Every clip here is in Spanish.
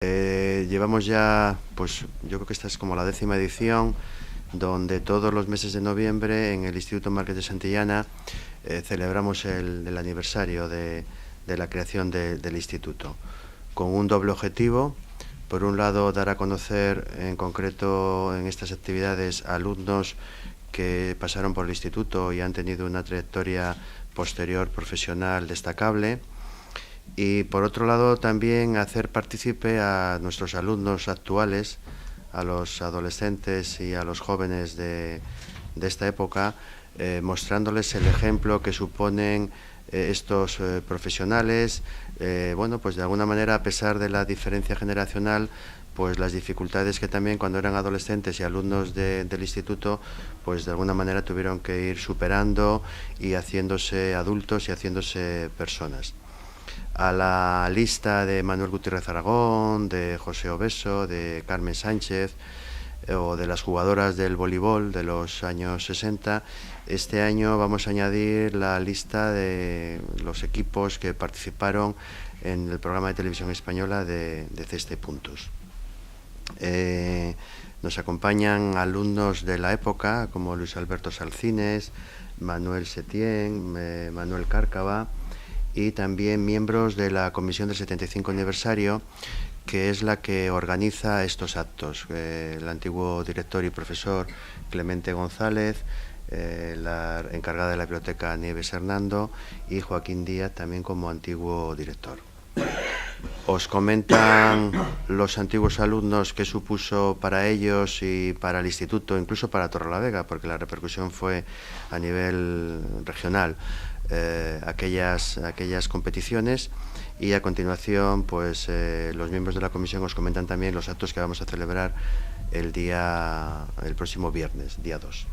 Llevamos ya, pues yo creo que esta es como la 10ª edición, donde todos los meses de noviembre en el Instituto Marqués de Santillana celebramos el aniversario de la creación del instituto, con un doble objetivo. Por un lado, dar a conocer en concreto en estas actividades a alumnos que pasaron por el instituto y han tenido una trayectoria posterior profesional destacable. Y por otro lado también hacer partícipe a nuestros alumnos actuales, a los adolescentes y a los jóvenes de esta época, mostrándoles el ejemplo que suponen estos profesionales. Bueno, pues de alguna manera, a pesar de la diferencia generacional, pues las dificultades que también cuando eran adolescentes y alumnos del instituto, pues de alguna manera tuvieron que ir superando y haciéndose adultos y haciéndose personas. A la lista de Manuel Gutiérrez Aragón, de José Obeso, de Carmen Sánchez o de las jugadoras del voleibol de los años 60, este año vamos a añadir la lista de los equipos que participaron en el programa de televisión española de Cesta y Puntos. Nos acompañan alumnos de la época como Luis Alberto Salcines, Manuel Setién, Manuel Cárcava, y también miembros de la Comisión del 75 aniversario, que es la que organiza estos actos. El antiguo director y profesor Clemente González, la encargada de la biblioteca Nieves Hernando y Joaquín Díaz también como antiguo director. Os comentan los antiguos alumnos qué supuso para ellos y para el instituto, incluso para Torrelavega, porque la repercusión fue a nivel regional. Aquellas competiciones, y a continuación pues los miembros de la comisión os comentan también los actos que vamos a celebrar el próximo viernes, día 2.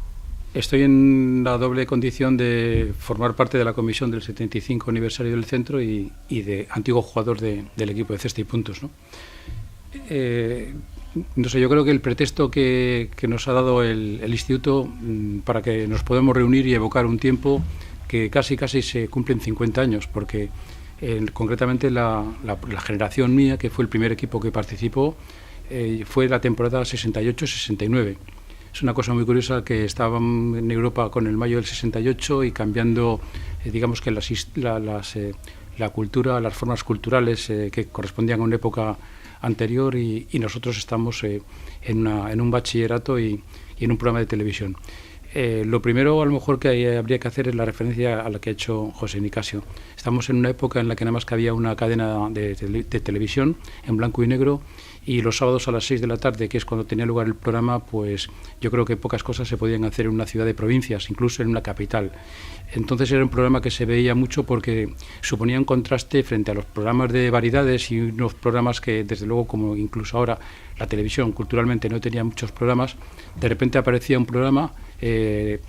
Estoy en la doble condición de formar parte de la comisión del 75 aniversario del centro y de antiguo jugador del equipo de Cesta y Puntos, ¿no? No sé, yo creo que el pretexto que nos ha dado el instituto para que nos podamos reunir y evocar un tiempo que casi se cumplen 50 años, porque concretamente la generación mía, que fue el primer equipo que participó, fue la temporada 68-69. Es una cosa muy curiosa que estaban en Europa con el mayo del 68 y cambiando, digamos que la cultura, las formas culturales que correspondían a una época anterior, y nosotros estamos en un bachillerato y en un programa de televisión. Lo primero, a lo mejor, que habría que hacer es la referencia a la que ha hecho José Nicasio. Estamos en una época en la que nada más que había una cadena de televisión en blanco y negro, y los sábados a las 6 de la tarde, que es cuando tenía lugar el programa, pues yo creo que pocas cosas se podían hacer en una ciudad de provincias, incluso en una capital. Entonces era un programa que se veía mucho porque suponía un contraste frente a los programas de variedades y unos programas que, desde luego, como incluso ahora la televisión culturalmente no tenía muchos programas. De repente aparecía un programa que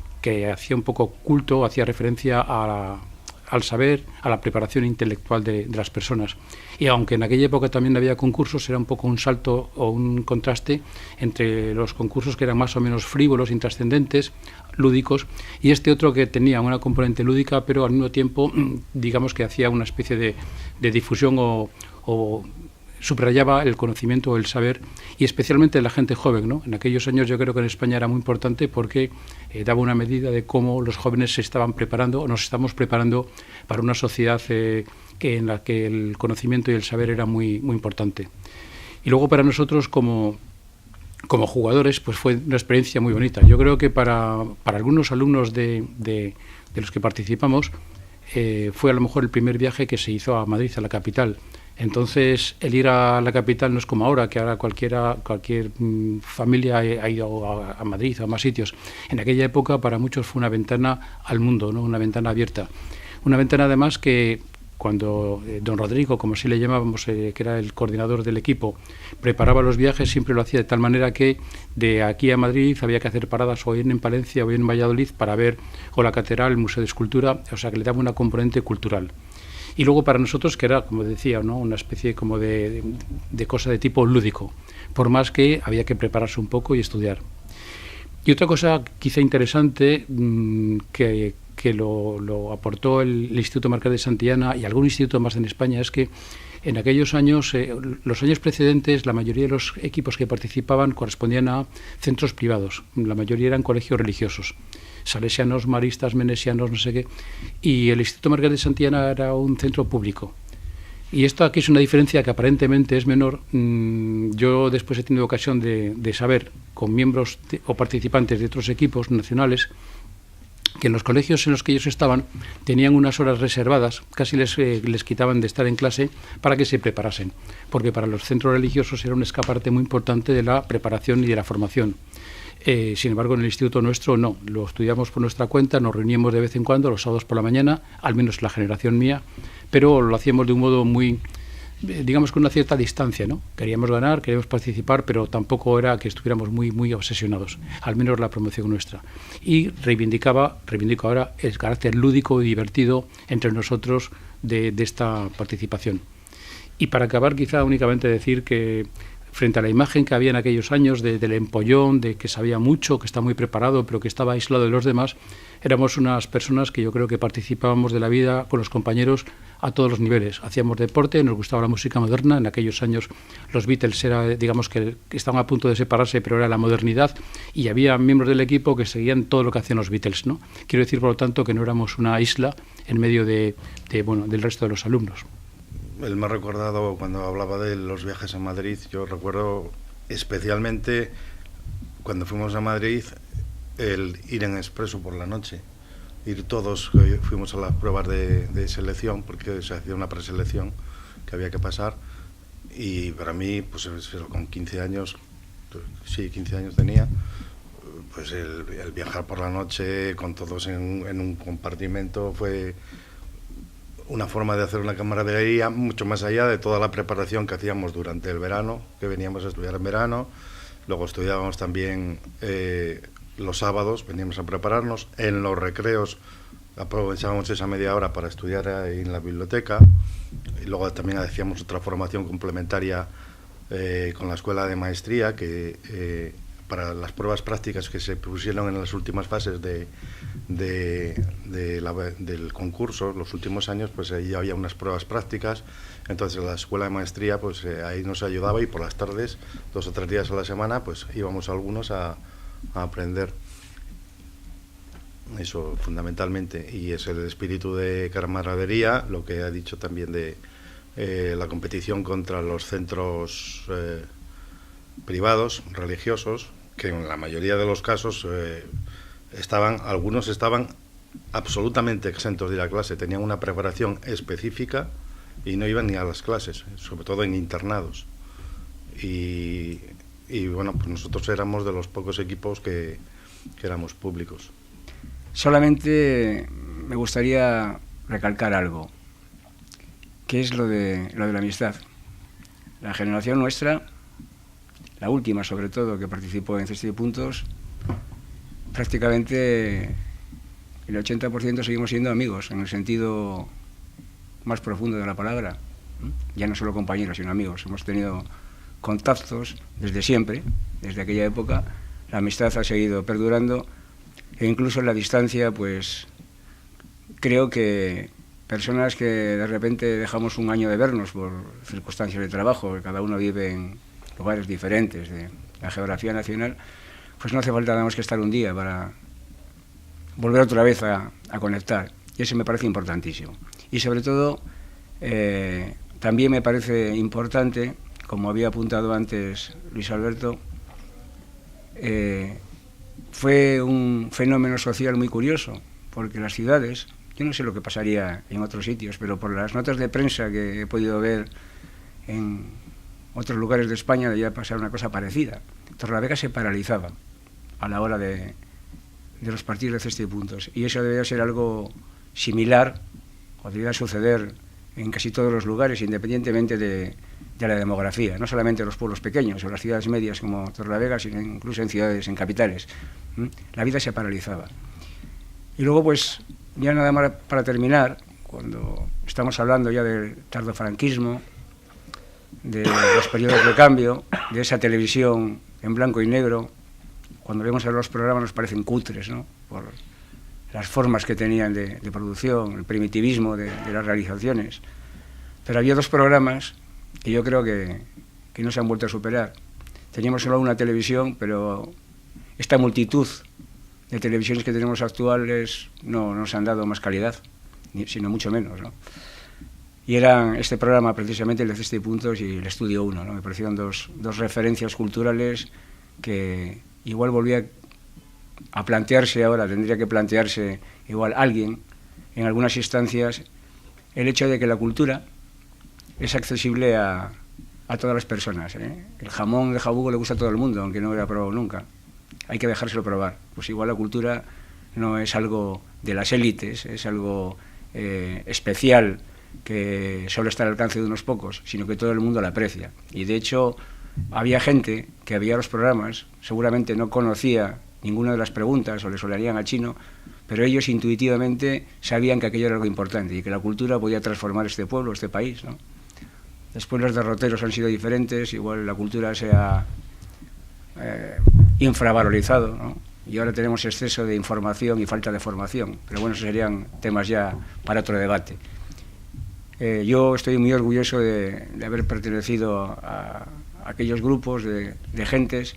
hacía un poco culto, hacía referencia al saber, a la preparación intelectual de las personas. Y aunque en aquella época también había concursos, era un poco un salto o un contraste entre los concursos que eran más o menos frívolos, intrascendentes, lúdicos, y este otro que tenía una componente lúdica, pero al mismo tiempo, digamos que hacía una especie de difusión o subrayaba el conocimiento o el saber, y especialmente la gente joven, ¿no? En aquellos años yo creo que en España era muy importante porque daba una medida de cómo los jóvenes se estaban preparando o nos estamos preparando para una sociedad en la que el conocimiento y el saber era muy, muy importante. Y luego para nosotros como jugadores pues fue una experiencia muy bonita. Yo creo que para algunos alumnos de los que participamos fue a lo mejor el primer viaje que se hizo a Madrid, a la capital. Entonces, el ir a la capital no es como ahora, que ahora cualquier familia ha ido a Madrid o a más sitios. En aquella época, para muchos fue una ventana al mundo, ¿no? Una ventana abierta. Una ventana, además, que cuando don Rodrigo, como así le llamábamos, que era el coordinador del equipo, preparaba los viajes, siempre lo hacía de tal manera que de aquí a Madrid había que hacer paradas o bien en Palencia o bien en Valladolid para ver o la catedral, el Museo de Escultura, o sea que le daba una componente cultural. Y luego para nosotros, que era, como decía, ¿no? Una especie como de cosa de tipo lúdico, por más que había que prepararse un poco y estudiar. Y otra cosa quizá interesante que lo aportó el Instituto Marqués de Santillana y algún instituto más en España es que En aquellos años, los años precedentes, la mayoría de los equipos que participaban correspondían a centros privados. La mayoría eran colegios religiosos, salesianos, maristas, menesianos, no sé qué. Y el Instituto Marqués de Santillana era un centro público. Y esto aquí es una diferencia que aparentemente es menor. Yo después he tenido ocasión de saber con miembros o participantes de otros equipos nacionales que en los colegios en los que ellos estaban tenían unas horas reservadas, casi les quitaban de estar en clase para que se preparasen, porque para los centros religiosos era un escaparate muy importante de la preparación y de la formación. Sin embargo, en el instituto nuestro no, lo estudiamos por nuestra cuenta, nos reuníamos de vez en cuando, los sábados por la mañana, al menos la generación mía, pero lo hacíamos de un modo muy, digamos, con una cierta distancia, ¿no? Queríamos ganar, queríamos participar, pero tampoco era que estuviéramos muy obsesionados, al menos la promoción nuestra. Y reivindico ahora el carácter lúdico y divertido entre nosotros de esta participación. Y para acabar, quizá únicamente decir que frente a la imagen que había en aquellos años del empollón, de que sabía mucho, que está muy preparado, pero que estaba aislado de los demás, éramos unas personas que yo creo que participábamos de la vida con los compañeros a todos los niveles. Hacíamos deporte, nos gustaba la música moderna. En aquellos años los Beatles digamos que estaban a punto de separarse, pero era la modernidad, y había miembros del equipo que seguían todo lo que hacían los Beatles, ¿no? Quiero decir, por lo tanto, que no éramos una isla en medio del resto de los alumnos. El más recordado, cuando hablaba de los viajes a Madrid, yo recuerdo especialmente cuando fuimos a Madrid el ir en expreso por la noche, ir todos, fuimos a las pruebas de selección, porque se hacía una preselección que había que pasar, y para mí, pues con 15 años, sí, 15 años tenía, pues el viajar por la noche con todos en un compartimento fue una forma de hacer una camaradería mucho más allá de toda la preparación que hacíamos durante el verano, que veníamos a estudiar en verano. Luego estudiábamos también los sábados, veníamos a prepararnos. En los recreos aprovechábamos esa media hora para estudiar en la biblioteca. Y luego también hacíamos otra formación complementaria con la escuela de maestría, que para las pruebas prácticas que se pusieron en las últimas fases del concurso, los últimos años, pues ahí había unas pruebas prácticas. Entonces la escuela de maestría, pues ahí nos ayudaba, y por las tardes, 2 o 3 días a la semana, pues íbamos algunos a aprender. Eso fundamentalmente, y es el espíritu de camaradería, lo que ha dicho también de la competición contra los centros privados, religiosos, que en la mayoría de los casos algunos estaban absolutamente exentos de ir a clase, tenían una preparación específica y no iban ni a las clases, sobre todo en internados. Y bueno, pues nosotros éramos de los pocos equipos que éramos públicos. Solamente me gustaría recalcar algo, que es lo de la amistad. La generación nuestra, la última sobre todo, que participó en Cesta de Puntos, prácticamente el 80% seguimos siendo amigos, en el sentido más profundo de la palabra. Ya no solo compañeros, sino amigos. Hemos tenido contactos desde siempre, desde aquella época. La amistad ha seguido perdurando, e incluso en la distancia, pues creo que personas que de repente dejamos un año de vernos por circunstancias de trabajo, que cada uno vive en lugares diferentes de la geografía nacional, pues no hace falta nada más que estar un día para volver otra vez a conectar. Y eso me parece importantísimo. Y sobre todo, también me parece importante, como había apuntado antes Luis Alberto, fue un fenómeno social muy curioso, porque las ciudades, yo no sé lo que pasaría en otros sitios, pero por las notas de prensa que he podido ver en otros lugares de España debía pasar una cosa parecida. Torrelavega se paralizaba a la hora de los partidos de Cesta de Puntos, y eso debía ser algo similar, o debía suceder en casi todos los lugares, independientemente de la demografía, no solamente en los pueblos pequeños o las ciudades medias como Torrelavega, sino incluso en ciudades, en capitales. La vida se paralizaba. Y luego, pues, ya nada más para terminar, cuando estamos hablando ya del tardofranquismo, de los periodos de cambio, de esa televisión en blanco y negro, cuando vemos a los programas nos parecen cutres, ¿no?, por las formas que tenían de producción, el primitivismo de las realizaciones. Pero había dos programas que yo creo que no se han vuelto a superar. Teníamos solo una televisión, pero esta multitud de televisiones que tenemos actuales no nos han dado más calidad, sino mucho menos, ¿no? Y eran este programa, precisamente, el de Cesta y Puntos y el Estudio 1, ¿no? Me parecieron dos referencias culturales que igual volvía a plantearse ahora, tendría que plantearse igual alguien, en algunas instancias, el hecho de que la cultura es accesible a todas las personas, ¿eh? El jamón de Jabugo le gusta a todo el mundo, aunque no lo haya probado nunca. Hay que dejárselo probar. Pues igual la cultura no es algo de las élites, es algo especial que solo está al alcance de unos pocos, sino que todo el mundo la aprecia. Y de hecho había gente que veía los programas, seguramente no conocía ninguna de las preguntas o le sonarían al chino, pero ellos intuitivamente sabían que aquello era algo importante y que la cultura podía transformar este pueblo, este país, ¿no? Después los derroteros han sido diferentes, igual la cultura se ha infravalorizado, ¿no? Y ahora tenemos exceso de información y falta de formación, pero bueno, esos serían temas ya para otro debate. Yo estoy muy orgulloso de haber pertenecido a aquellos grupos de gentes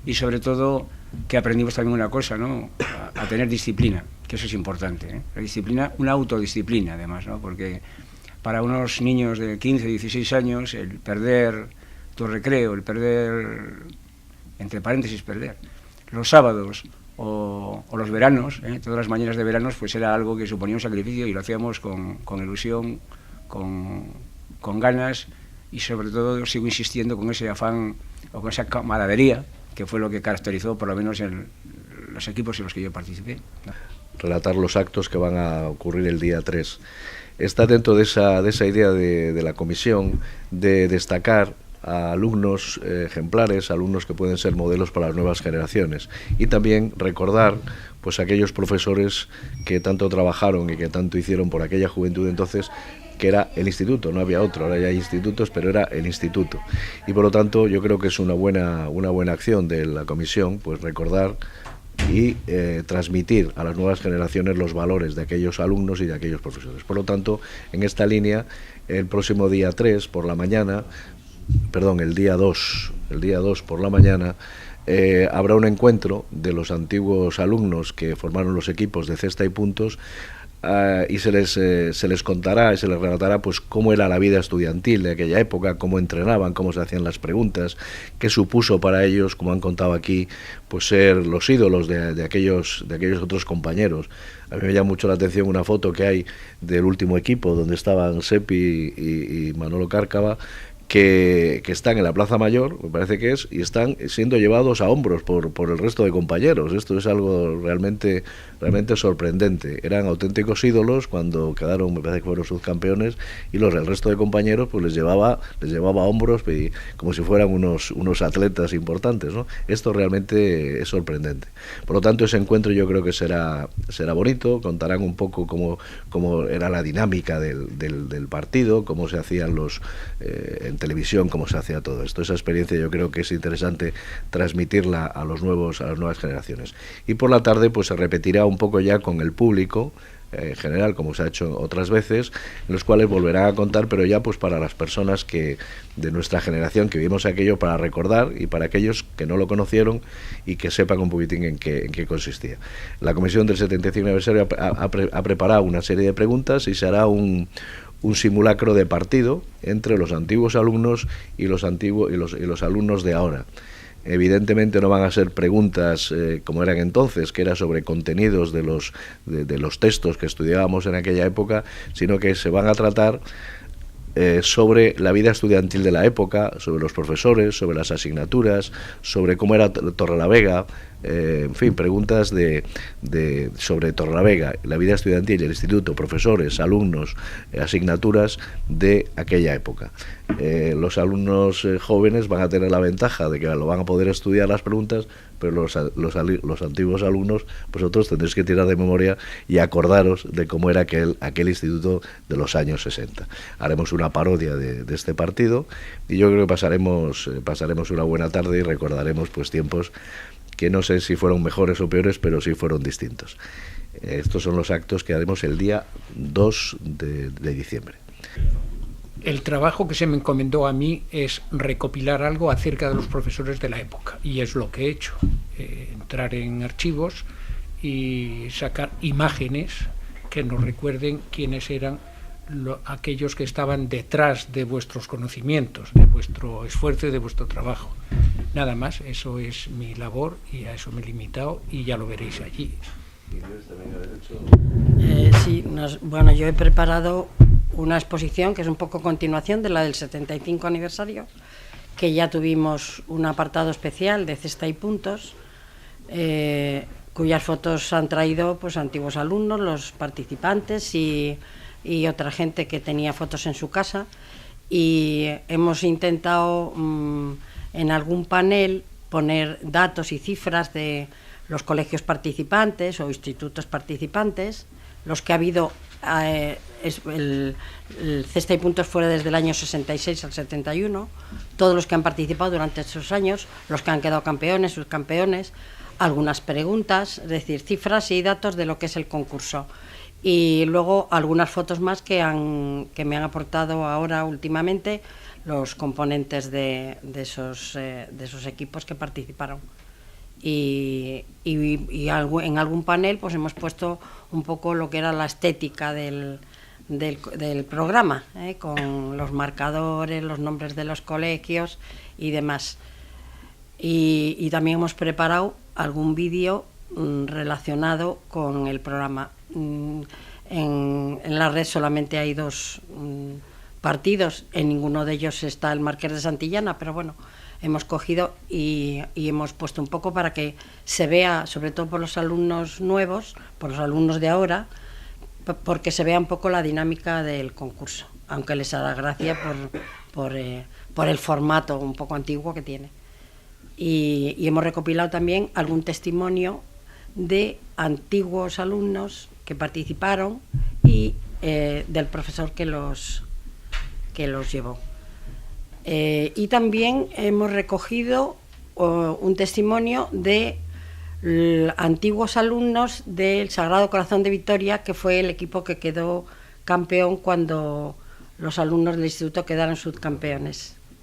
y sobre todo que aprendimos también una cosa, ¿no? A tener disciplina, que eso es importante, ¿eh? La disciplina, una autodisciplina además, ¿no? Porque para unos niños de 15, 16 años, el perder tu recreo, el perder, entre paréntesis, perder los sábados o los veranos, todas las mañanas de veranos, pues era algo que suponía un sacrificio y lo hacíamos con ilusión, con ganas y sobre todo sigo insistiendo con ese afán o con esa camaradería que fue lo que caracterizó por lo menos en los equipos en los que yo participé, ¿no? Relatar los actos que van a ocurrir el día 3. Está dentro de esa idea de la comisión de destacar a alumnos ejemplares, alumnos que pueden ser modelos para las nuevas generaciones y también recordar pues aquellos profesores que tanto trabajaron y que tanto hicieron por aquella juventud entonces, que era el instituto, no había otro, ahora ya hay institutos, pero era el instituto. Y por lo tanto yo creo que es una buena acción de la comisión, pues recordar y transmitir a las nuevas generaciones los valores de aquellos alumnos y de aquellos profesores. Por lo tanto, en esta línea, el próximo día 3 por la mañana, el día 2 por la mañana, habrá un encuentro de los antiguos alumnos que formaron los equipos de Cesta y Puntos, y se les contará y se les relatará pues cómo era la vida estudiantil de aquella época, cómo entrenaban, cómo se hacían las preguntas, qué supuso para ellos, como han contado aquí, pues ser los ídolos de aquellos otros compañeros. A mí me llama mucho la atención una foto que hay del último equipo donde estaban Sepi y Manolo Cárcava, que están en la Plaza Mayor, me parece que es, y están siendo llevados a hombros por el resto de compañeros. Esto es algo realmente sorprendente. Eran auténticos ídolos cuando quedaron, me parece que fueron subcampeones, y el resto de compañeros pues les llevaba a hombros como si fueran unos atletas importantes, ¿no? Esto realmente es sorprendente. Por lo tanto, ese encuentro yo creo que será bonito. Contarán un poco cómo era la dinámica del partido, cómo se hacían en televisión, cómo se hacía todo esto. Esa experiencia yo creo que es interesante transmitirla a las nuevas generaciones. Y por la tarde pues se repetirá un poco ya con el público en general, como se ha hecho otras veces, en los cuales volverán a contar, pero ya pues para las personas que de nuestra generación que vimos aquello, para recordar, y para aquellos que no lo conocieron y que sepan un poquitín en qué consistía. La comisión del 75 aniversario ha preparado una serie de preguntas y se hará un simulacro de partido entre los antiguos alumnos y los alumnos de ahora. Evidentemente no van a ser preguntas como eran entonces, que era sobre contenidos de los textos que estudiábamos en aquella época, sino que se van a tratar sobre la vida estudiantil de la época, sobre los profesores, sobre las asignaturas, sobre cómo era Torrelavega, en fin, preguntas sobre Torrelavega, la vida estudiantil, el instituto, profesores, alumnos, asignaturas de aquella época. Los alumnos jóvenes van a tener la ventaja de que lo van a poder estudiar las preguntas, pero los antiguos alumnos, vosotros tendréis que tirar de memoria y acordaros de cómo era aquel instituto de los años 60. Haremos una parodia de este partido y yo creo que pasaremos una buena tarde y recordaremos pues tiempos que no sé si fueron mejores o peores, pero sí fueron distintos. Estos son los actos que haremos el día 2 de diciembre. el trabajo que se me encomendó a mí es recopilar algo acerca de los profesores de la época, y es lo que he hecho, entrar en archivos y sacar imágenes que nos recuerden quiénes eran aquellos que estaban detrás de vuestros conocimientos, de vuestro esfuerzo y de vuestro trabajo. Nada más, eso es mi labor y a eso me he limitado y ya lo veréis allí. Sí, bueno, yo he preparado una exposición que es un poco continuación de la del 75 aniversario, que ya tuvimos un apartado especial de cesta y puntos, cuyas fotos han traído pues antiguos alumnos, los participantes y otra gente que tenía fotos en su casa, y hemos intentado en algún panel poner datos y cifras de los colegios participantes o institutos participantes, los que ha habido. El cesta y puntos fue desde el año 66 al 71, todos los que han participado durante esos años, los que han quedado campeones, subcampeones, algunas preguntas, es decir, cifras y datos de lo que es el concurso. Y luego algunas fotos más que me han aportado ahora últimamente los componentes de esos equipos que participaron. Y en algún panel pues hemos puesto un poco lo que era la estética del programa, con los marcadores, los nombres de los colegios y demás. Y también hemos preparado algún vídeo relacionado con el programa. En la red solamente hay 2 partidos, en ninguno de ellos está el Marqués de Santillana, pero bueno, hemos cogido y hemos puesto un poco para que se vea, sobre todo por los alumnos nuevos, por los alumnos de ahora, porque se vea un poco la dinámica del concurso, aunque les hará gracia por el formato un poco antiguo que tiene. Y hemos recopilado también algún testimonio de antiguos alumnos que participaron y del profesor que los llevó. Y también hemos recogido un testimonio de antiguos alumnos del Sagrado Corazón de Vitoria, que fue el equipo que quedó campeón cuando los alumnos del instituto quedaron subcampeones.